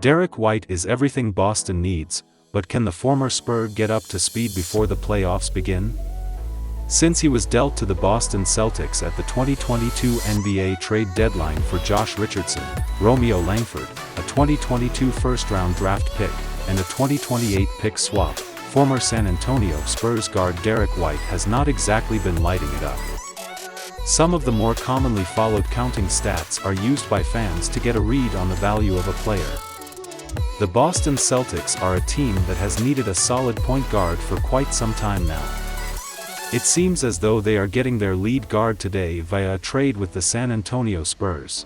Derrick White is everything Boston needs, but can the former Spur get up to speed before the playoffs begin? Since he was dealt to the Boston Celtics at the 2022 NBA trade deadline for Josh Richardson, Romeo Langford, a 2022 first-round draft pick, and a 2028 pick swap, former San Antonio Spurs guard Derrick White has not exactly been lighting it up. Some of the more commonly followed counting stats are used by fans to get a read on the value of a player. The Boston Celtics are a team that has needed a solid point guard for quite some time now. It seems as though they are getting their lead guard today via a trade with the San Antonio Spurs.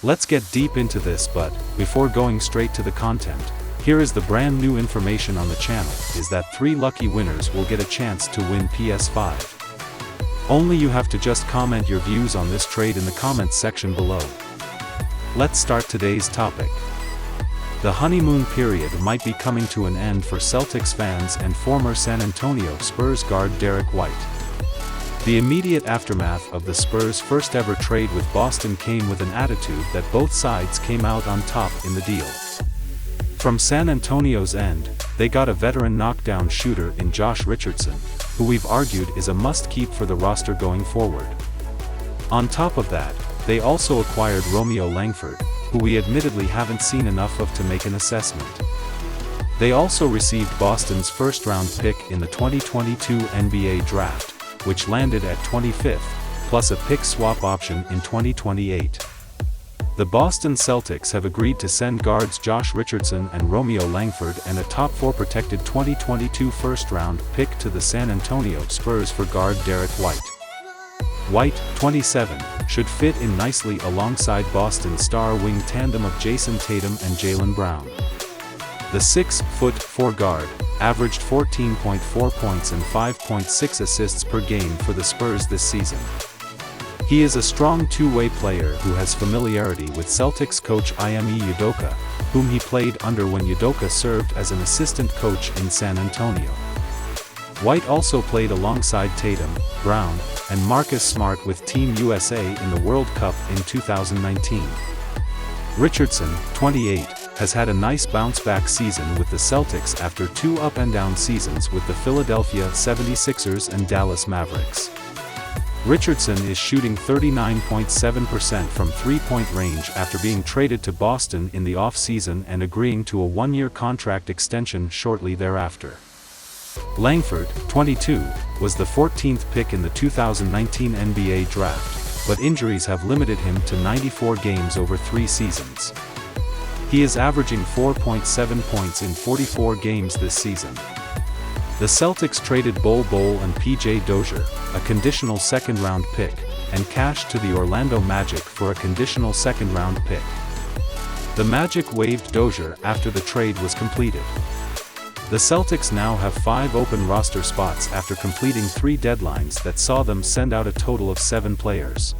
Let's get deep into this, but before going straight to the content, here is the brand new information on the channel, is that 3 lucky winners will get a chance to win PS5. Only you have to just comment your views on this trade in the comments section below. Let's start today's topic. The honeymoon period might be coming to an end for Celtics fans and former San Antonio Spurs guard Derrick White. The immediate aftermath of the Spurs' first ever trade with Boston came with an attitude that both sides came out on top in the deal. From San Antonio's end, they got a veteran knockdown shooter in Josh Richardson, who we've argued is a must-keep for the roster going forward. On top of that, they also acquired Romeo Langford, who we admittedly haven't seen enough of to make an assessment. They also received Boston's first-round pick in the 2022 NBA draft, which landed at 25th, plus a pick swap option in 2028. The Boston Celtics have agreed to send guards Josh Richardson and Romeo Langford and a top 4 protected 2022 first-round pick to the San Antonio Spurs for guard Derrick White. White, 27, should fit in nicely alongside Boston's star wing tandem of Jason Tatum and Jaylen Brown. The 6'4" guard averaged 14.4 points and 5.6 assists per game for the Spurs this season. He is a strong two-way player who has familiarity with Celtics coach Ime Udoka, whom he played under when Udoka served as an assistant coach in San Antonio. White also played alongside Tatum, Brown, and Marcus Smart with Team USA in the World Cup in 2019. Richardson, 28, has had a nice bounce-back season with the Celtics after 2 up-and-down seasons with the Philadelphia 76ers and Dallas Mavericks. Richardson is shooting 39.7% from three-point range after being traded to Boston in the off-season and agreeing to a 1-year contract extension shortly thereafter. Langford, 22, was the 14th pick in the 2019 NBA draft, but injuries have limited him to 94 games over 3 seasons. He is averaging 4.7 points in 44 games this season. The Celtics traded Bol Bol and PJ Dozier, a conditional second-round pick, and cash to the Orlando Magic for a conditional second-round pick. The Magic waived Dozier after the trade was completed. The Celtics now have 5 open roster spots after completing 3 deadlines that saw them send out a total of 7 players.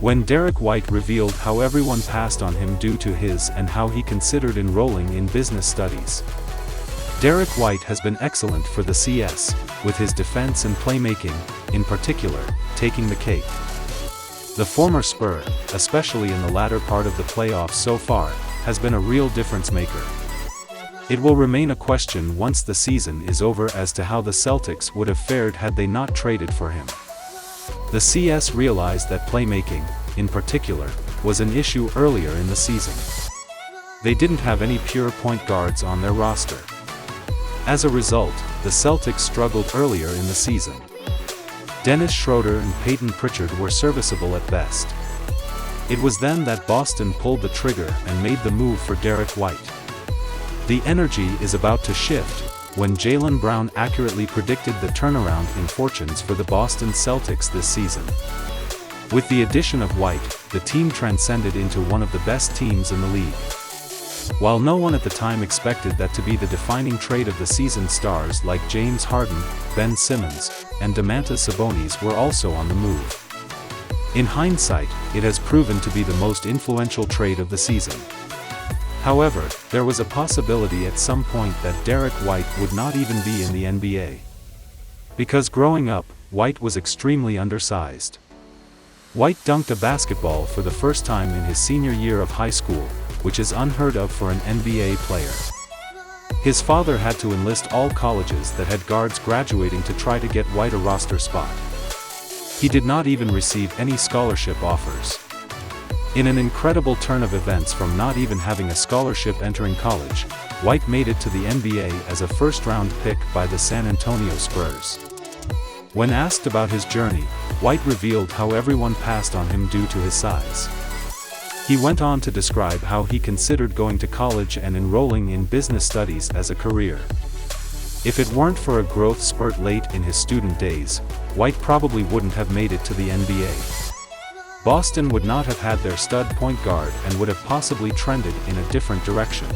When Derrick White revealed how everyone passed on him due to his and how he considered enrolling in business studies. Derrick White has been excellent for the CS, with his defense and playmaking, in particular, taking the cake. The former Spur, especially in the latter part of the playoffs so far, has been a real difference maker. It will remain a question once the season is over as to how the Celtics would have fared had they not traded for him. The CS realized that playmaking, in particular, was an issue earlier in the season. They didn't have any pure point guards on their roster. As a result, the Celtics struggled earlier in the season. Dennis Schroeder and Peyton Pritchard were serviceable at best. It was then that Boston pulled the trigger and made the move for Derrick White. The energy is about to shift, when Jaylen Brown accurately predicted the turnaround in fortunes for the Boston Celtics this season. With the addition of White, the team transcended into one of the best teams in the league. While no one at the time expected that to be the defining trade of the season, stars like James Harden, Ben Simmons, and Domantas Sabonis were also on the move. In hindsight, it has proven to be the most influential trade of the season. However, there was a possibility at some point that Derrick White would not even be in the NBA. Because growing up, White was extremely undersized. White dunked a basketball for the first time in his senior year of high school, which is unheard of for an NBA player. His father had to enlist all colleges that had guards graduating to try to get White a roster spot. He did not even receive any scholarship offers. In an incredible turn of events from not even having a scholarship entering college, White made it to the NBA as a first-round pick by the San Antonio Spurs. When asked about his journey, White revealed how everyone passed on him due to his size. He went on to describe how he considered going to college and enrolling in business studies as a career. If it weren't for a growth spurt late in his student days, White probably wouldn't have made it to the NBA. Boston would not have had their stud point guard and would have possibly trended in a different direction.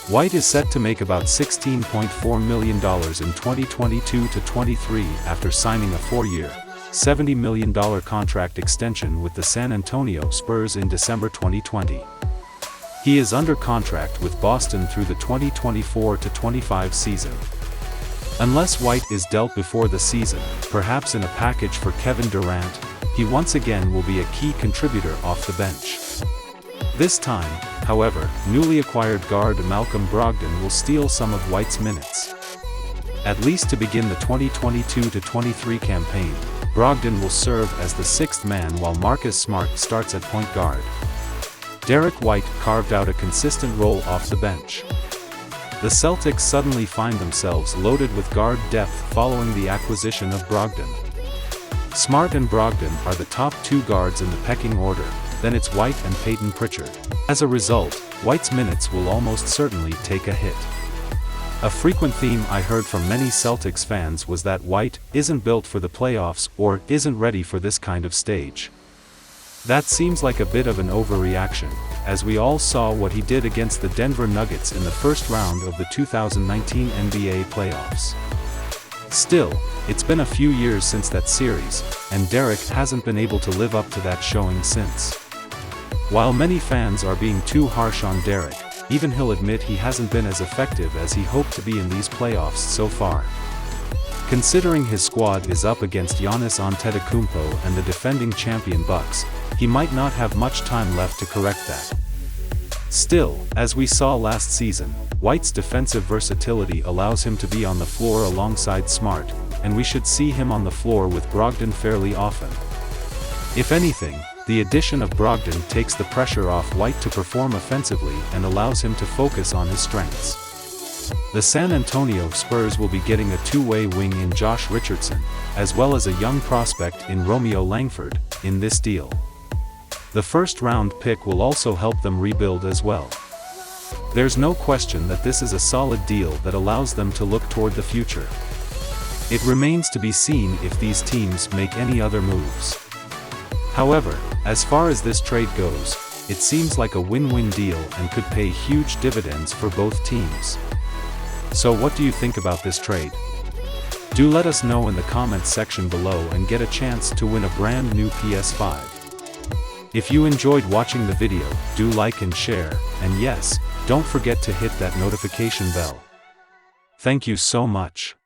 White is set to make about $16.4 million in 2022-23 after signing a 4-year, $70 million contract extension with the San Antonio Spurs in December 2020. He is under contract with Boston through the 2024-25 season. Unless White is dealt before the season, perhaps in a package for Kevin Durant, he once again will be a key contributor off the bench. This time, however, newly acquired guard Malcolm Brogdon will steal some of White's minutes. At least to begin the 2022-23 campaign, Brogdon will serve as the sixth man while Marcus Smart starts at point guard. Derrick White carved out a consistent role off the bench. The Celtics suddenly find themselves loaded with guard depth following the acquisition of Brogdon. Smart and Brogdon are the top two guards in the pecking order, then it's White and Peyton Pritchard. As a result, White's minutes will almost certainly take a hit. A frequent theme I heard from many Celtics fans was that White isn't built for the playoffs or isn't ready for this kind of stage. That seems like a bit of an overreaction, as we all saw what he did against the Denver Nuggets in the first round of the 2019 NBA playoffs. Still, it's been a few years since that series, and Derrick hasn't been able to live up to that showing since. While many fans are being too harsh on Derrick, even he'll admit he hasn't been as effective as he hoped to be in these playoffs so far. Considering his squad is up against Giannis Antetokounmpo and the defending champion Bucks, he might not have much time left to correct that. Still, as we saw last season, White's defensive versatility allows him to be on the floor alongside Smart, and we should see him on the floor with Brogdon fairly often. If anything, the addition of Brogdon takes the pressure off White to perform offensively and allows him to focus on his strengths. The San Antonio Spurs will be getting a two-way wing in Josh Richardson, as well as a young prospect in Romeo Langford, in this deal. The first-round pick will also help them rebuild as well. There's no question that this is a solid deal that allows them to look toward the future. It remains to be seen if these teams make any other moves. However, as far as this trade goes, it seems like a win-win deal and could pay huge dividends for both teams. So what do you think about this trade? Do let us know in the comments section below and get a chance to win a brand new PS5. If you enjoyed watching the video, do like and share, and yes, don't forget to hit that notification bell. Thank you so much.